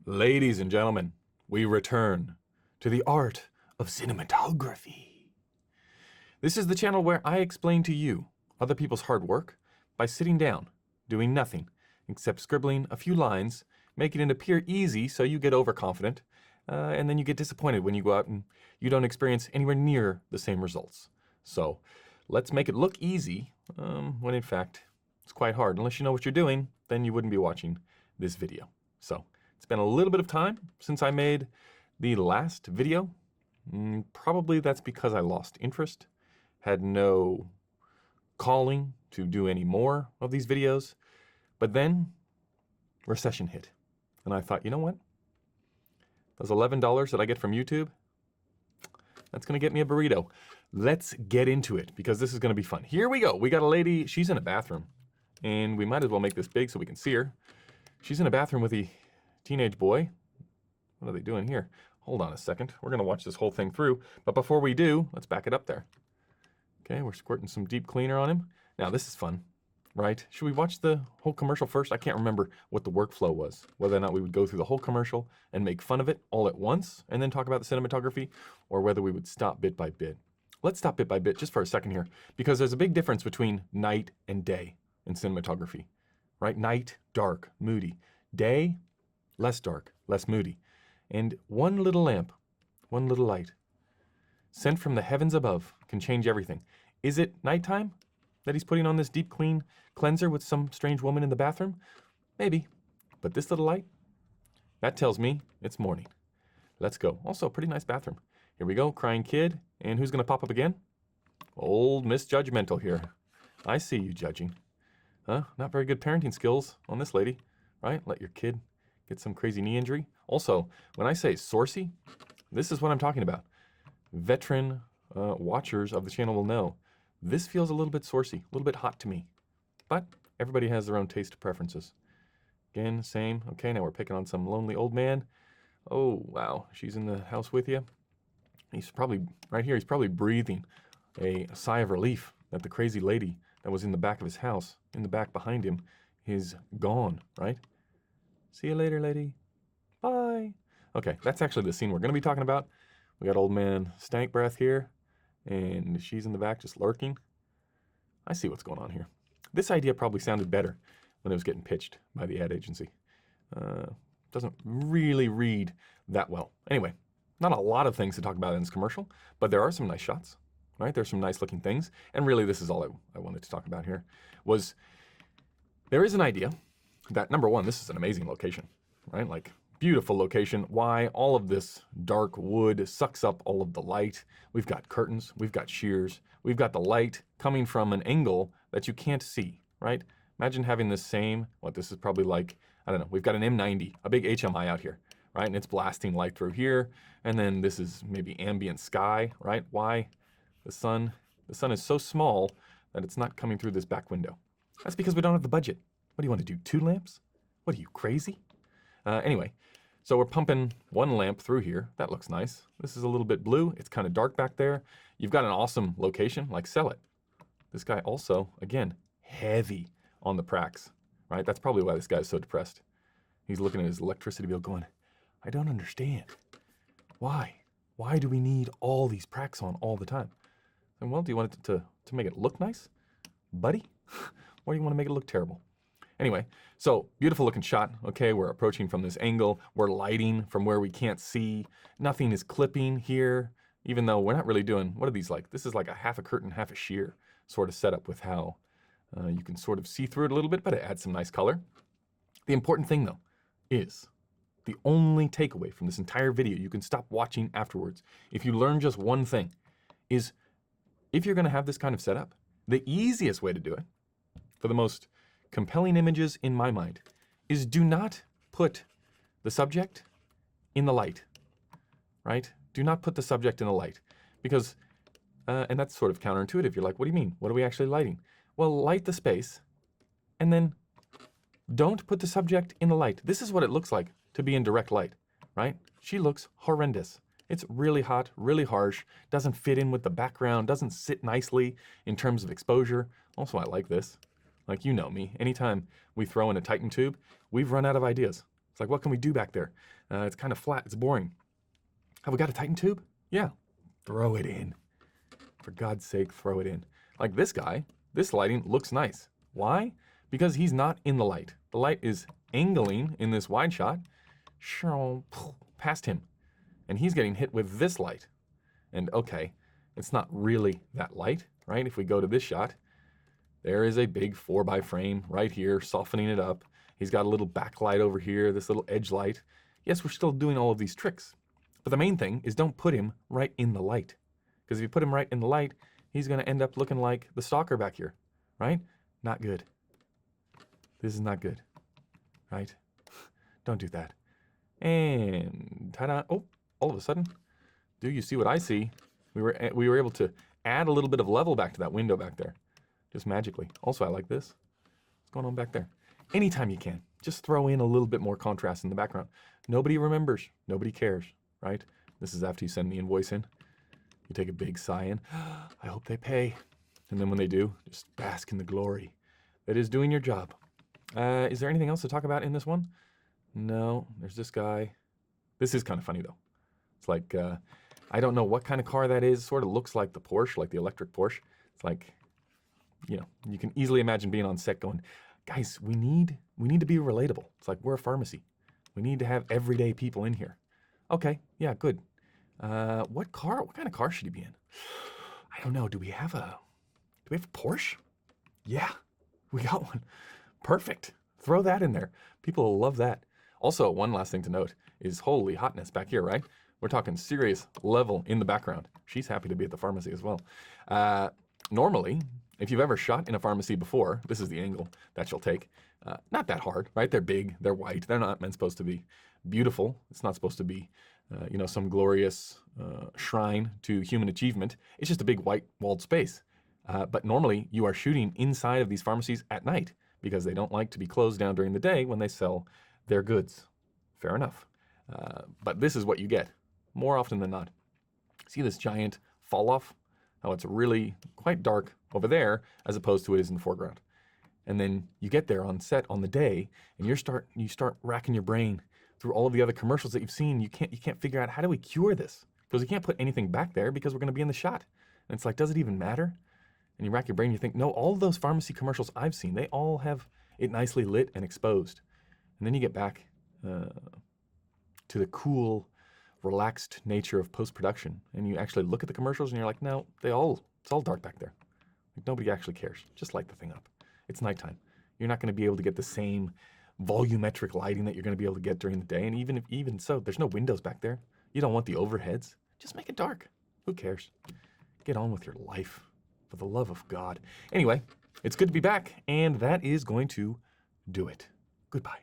Ladies and gentlemen, we return to the art of cinematography. This is the channel where I explain to you other people's hard work by sitting down, doing nothing except scribbling a few lines, making it appear easy so you get overconfident, and then you get disappointed when you go out and you don't experience anywhere near the same results. So let's make it look easy when in fact it's quite hard. Unless you know what you're doing, then you wouldn't be watching this video. So it's been a little bit of time since I made the last video. Probably that's because I lost interest, had no calling to do any more of these videos. But then recession hit. And I thought, you know what? Those $11 that I get from YouTube, that's going to get me a burrito. Let's get into it because this is going to be fun. Here we go. We got a lady. She's in a bathroom. And we might as well make this big so we can see her. She's in a bathroom with a teenage boy. What are they doing here? Hold on a second. We're going to watch this whole thing through. But before we do, let's back it up there. Okay, we're squirting some deep cleaner on him. Now, this is fun, right? Should we watch the whole commercial first? I can't remember what the workflow was, whether or not we would go through the whole commercial and make fun of it all at once and then talk about the cinematography, or whether we would stop bit by bit. Let's stop bit by bit just for a second here, because there's a big difference between night and day in cinematography, right? Night, dark, moody. Day, less dark, less moody. And one little lamp, one little light, sent from the heavens above, can change everything. Is it nighttime that he's putting on this deep clean cleanser with some strange woman in the bathroom? Maybe. But this little light, that tells me it's morning. Let's go. Also, pretty nice bathroom. Here we go, crying kid. And who's going to pop up again? Old Miss Judgmental here. I see you judging. Huh? Not very good parenting skills on this lady, right? Let your kid get some crazy knee injury. Also, when I say saucy, this is what I'm talking about. Veteran watchers of the channel will know. This feels a little bit saucy, a little bit hot to me. But everybody has their own taste preferences. Again, same. Okay, now we're picking on some lonely old man. Oh, wow. She's in the house with you. He's probably, right here, he's probably breathing a sigh of relief that the crazy lady that was in the back of his house, in the back behind him, is gone, right? See you later, lady. Bye. Okay, that's actually the scene we're going to be talking about. We got old man Stank Breath here, and she's in the back just lurking. I see what's going on here. This idea probably sounded better when it was getting pitched by the ad agency. Doesn't really read that well. Anyway, not a lot of things to talk about in this commercial, but there are some nice shots, right? There's some nice looking things. And really, this is all I wanted to talk about here, was there is an idea that, number one, this is an amazing location, right? Like, beautiful location. Why? All of this dark wood sucks up all of the light. We've got curtains, we've got shears, we've got the light coming from an angle that you can't see, right? Imagine having this same, what this is probably like, I don't know, we've got an M90, a big HMI out here, right? And it's blasting light through here. And then this is maybe ambient sky, right? Why? The sun is so small that it's not coming through this back window. That's because we don't have the budget. What do you want to do, 2 lamps? What are you, crazy? Anyway, so we're pumping one lamp through here. That looks nice. This is a little bit blue. It's kind of dark back there. You've got an awesome location, like sell it. This guy also, again, heavy on the pracs, right? That's probably why this guy is so depressed. He's looking at his electricity bill going, I don't understand. Why? Why do we need all these pracs on all the time? And well, do you want it to make it look nice, buddy? Or do you want to make it look terrible? Anyway, so beautiful looking shot. Okay, we're approaching from this angle. We're lighting from where we can't see. Nothing is clipping here, even though we're not really doing, what are these like? This is like a half a curtain, half a sheer sort of setup with how you can sort of see through it a little bit, but it adds some nice color. The important thing though is the only takeaway from this entire video, you can stop watching afterwards. If you learn just one thing, is if you're gonna have this kind of setup, the easiest way to do it, for the most compelling images in my mind, is do not put the subject in the light, right? Do not put the subject in the light, because, and that's sort of counterintuitive. You're like, what do you mean? What are we actually lighting? Well, light the space, and then don't put the subject in the light. This is what it looks like to be in direct light, right? She looks horrendous. It's really hot, really harsh, doesn't fit in with the background, doesn't sit nicely in terms of exposure. Also, I like this. Like, you know me, anytime we throw in a Titan tube, we've run out of ideas. It's like, what can we do back there? It's kind of flat. It's boring. Have we got a Titan tube? Yeah. Throw it in. For God's sake, throw it in. Like this guy, this lighting looks nice. Why? Because he's not in the light. The light is angling in this wide shot past him. And he's getting hit with this light. And okay, it's not really that light, right? If we go to this shot, there is a big 4x frame right here, softening it up. He's got a little backlight over here, this little edge light. Yes, we're still doing all of these tricks. But the main thing is don't put him right in the light. Because if you put him right in the light, he's going to end up looking like the stalker back here, right? Not good. This is not good, right? Don't do that. And ta-da! Oh, all of a sudden, do you see what I see? We were able to add a little bit of level back to that window back there, just magically. Also, I like this. What's going on back there? Anytime you can, just throw in a little bit more contrast in the background. Nobody remembers. Nobody cares, right? This is after you send the invoice in. You take a big sigh in. I hope they pay. And then when they do, just bask in the glory that is doing your job. Is there anything else to talk about in this one? No, there's this guy. This is kind of funny, though. It's like, I don't know what kind of car that is. Sort of looks like the Porsche, like the electric Porsche. It's like, you know, you can easily imagine being on set going, guys, we need to be relatable. It's like we're a pharmacy. We need to have everyday people in here. Okay, yeah, good. What kind of car should he be in? I don't know. Do we have a Porsche? Yeah, we got one. Perfect. Throw that in there. People will love that. Also, one last thing to note is holy hotness back here, right? We're talking serious level in the background. She's happy to be at the pharmacy as well. Normally, if you've ever shot in a pharmacy before, this is the angle that you'll take. Not that hard, right? They're big, they're white, they're not meant supposed to be beautiful. It's not supposed to be, some glorious shrine to human achievement. It's just a big white walled space. But normally, you are shooting inside of these pharmacies at night because they don't like to be closed down during the day when they sell their goods. Fair enough. But this is what you get more often than not. See this giant fall off? How it's really quite dark over there as opposed to it is in the foreground. And then you get there on set on the day and you start racking your brain through all of the other commercials that you've seen. You can't figure out, how do we cure this? Because we can't put anything back there because we're going to be in the shot. And it's like, does it even matter? And you rack your brain, you think, no, all of those pharmacy commercials I've seen, they all have it nicely lit and exposed. And then you get back to the cool, relaxed nature of post-production, and you actually look at the commercials and you're like, no, it's all dark back there. Like, nobody actually cares. Just light the thing up. It's nighttime. You're not going to be able to get the same volumetric lighting that you're going to be able to get during the day. And even so, there's no windows back there. You don't want the overheads. Just make it dark. Who cares? Get on with your life, for the love of God. Anyway, it's good to be back, and that is going to do it. Goodbye.